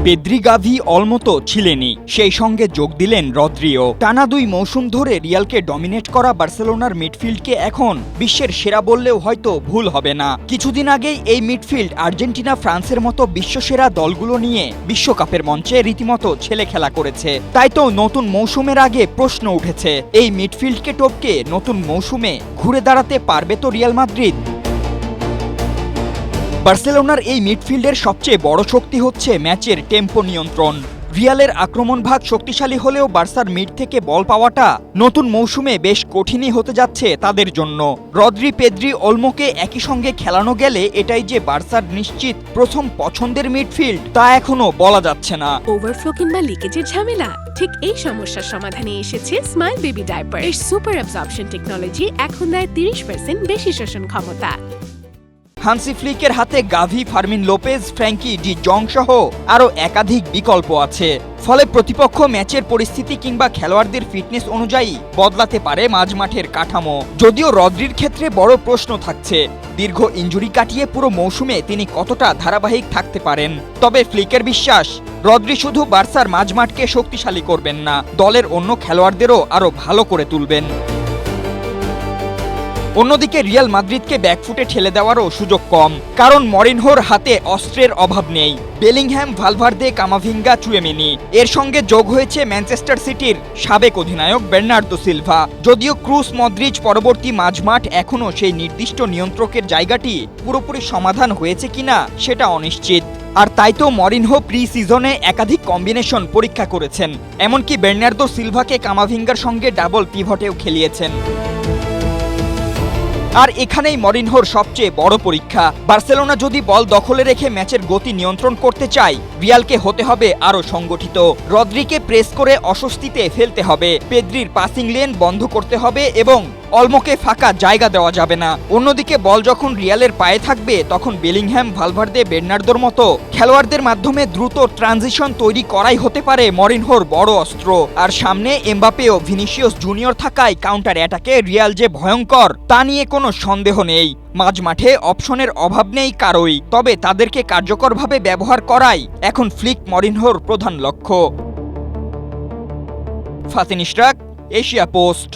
Pedri, গাভি, Olmo তো ছিলেনই, সেই সঙ্গে যোগ দিলেন রদ্রিও। টানা 2 মৌসুম ধরে রিয়ালকে ডমিনেট করা বার্সেলোনার মিডফিল্ডকে এখন বিশ্বের সেরা বললেও হয়তো ভুল হবে না। কিছুদিন আগেই এই মিডফিল্ড আর্জেন্টিনা, ফ্রান্সের মতো বিশ্বসেরা দলগুলো নিয়ে বিশ্বকাপের মঞ্চে রীতিমতো ছেলে খেলা করেছে। তাই তো নতুন মৌসুমের আগে প্রশ্ন উঠেছে, এই মিডফিল্ডকে টপকে নতুন মৌসুমে ঘুরে দাঁড়াতে পারবে তো রিয়াল মাদ্রিদ? বার্সেলোনার এই মিডফিল্ডের সবচেয়ে বড় শক্তি হচ্ছে ম্যাচের টেম্পো নিয়ন্ত্রণ। রিয়ালের আক্রমণ ভাগ শক্তিশালী হলেও বার্সার মিড থেকে বল পাওয়াটা নতুন মৌসুমে বেশ কঠিনই হতে যাচ্ছে তাদের জন্য। রদ্রি, পেদ্রি, অলমোকে একই সঙ্গে খেলানো গেলে এটাই যে বার্সার নিশ্চিত প্রথম পছন্দের মিডফিল্ড তা এখনো বলা যাচ্ছে না। ওভারফ্লো কিংবা লিকেজের ঝামেলা? ঠিক এই সমস্যার সমাধানে এসেছে স্মাইল বেবি ডায়াপার। এর সুপার অ্যাবজর্পশন টেকনোলজি এখন দেয় 30% বেশি শোষণ ক্ষমতা। হান্সি ফ্লিকের হাতে Gavi, Fermin Lopez, Frenkie de Jong সহ আরও একাধিক বিকল্প আছে। ফলে প্রতিপক্ষ ম্যাচের পরিস্থিতি কিংবা খেলোয়াড়দের ফিটনেস অনুযায়ী বদলাতে পারে মাঝমাঠের কাঠামো। যদিও রদ্রির ক্ষেত্রে বড় প্রশ্ন থাকছে, দীর্ঘ ইনজুরি কাটিয়ে পুরো মৌসুমে তিনি কতটা ধারাবাহিক থাকতে পারেন। তবে ফ্লিকের বিশ্বাস, রদ্রি শুধু বার্সার মাঝমাঠকে শক্তিশালী করবেন না, দলের অন্য খেলোয়াড়দেরও আরও ভালো করে তুলবেন। অন্যদিকে রিয়াল মাদ্রিদকে ব্যাকফুটে ঠেলে দেওয়ারও সুযোগ কম, কারণ মরিনহোর হাতে অস্ত্রের অভাব নেই। বেলিংহ্যাম, ভালভার্দে, কামাভিঙ্গা, চুয়েমেনি, এর সঙ্গে যোগ হয়েছে ম্যানচেস্টার সিটির সাবেক অধিনায়ক বের্নার্দো সিলভা। যদিও ক্রুস, মদ্রিচ পরবর্তী মাঝমাঠ এখনও সেই নির্দিষ্ট নিয়ন্ত্রকের জায়গাটি পুরোপুরি সমাধান হয়েছে কিনা সেটা অনিশ্চিত। আর তাই তো মরিনহো প্রি সিজনে একাধিক কম্বিনেশন পরীক্ষা করেছেন, এমনকি বের্নার্দো সিলভাকে কামাভিঙ্গার সঙ্গে ডাবল পিভটেও খেলিয়েছেন। আর এখানেই মরিনহোর সবচেয়ে বড় পরীক্ষা। বার্সেলোনা যদি বল দখলে রেখে ম্যাচের গতি নিয়ন্ত্রণ করতে চায়, রিয়ালকে হতে হবে আরও সংগঠিত। রদ্রিকে প্রেস করে অস্বস্তিতে ফেলতে হবে, পেদ্রির পাসিং লেন বন্ধ করতে হবে এবং অলমোকে ফাঁকা জায়গা দেওয়া যাবে না। অন্যদিকে বল যখন রিয়ালের পায়ে থাকবে, তখন বেলিংহ্যাম, ভালভার্দে, বের্নার্দোর মতো খেলোয়াড়দের মাধ্যমে দ্রুত ট্রানজিশন তৈরি করাই হতে পারে মরিনহোর বড় অস্ত্র। আর সামনে এমবাপে ও ভিনিসিয়াস জুনিয়র থাকায় কাউন্টার অ্যাটাকে রিয়াল যে ভয়ঙ্কর তা নিয়ে কোনো সন্দেহ নেই। মাঝমাঠে অপশনের অভাব নেই কারোই, তবে তাদেরকে কার্যকরভাবে ব্যবহার করাই এখন ফ্লিক, মরিনহোর প্রধান লক্ষ্য। Fatin Ishrak, Asia post.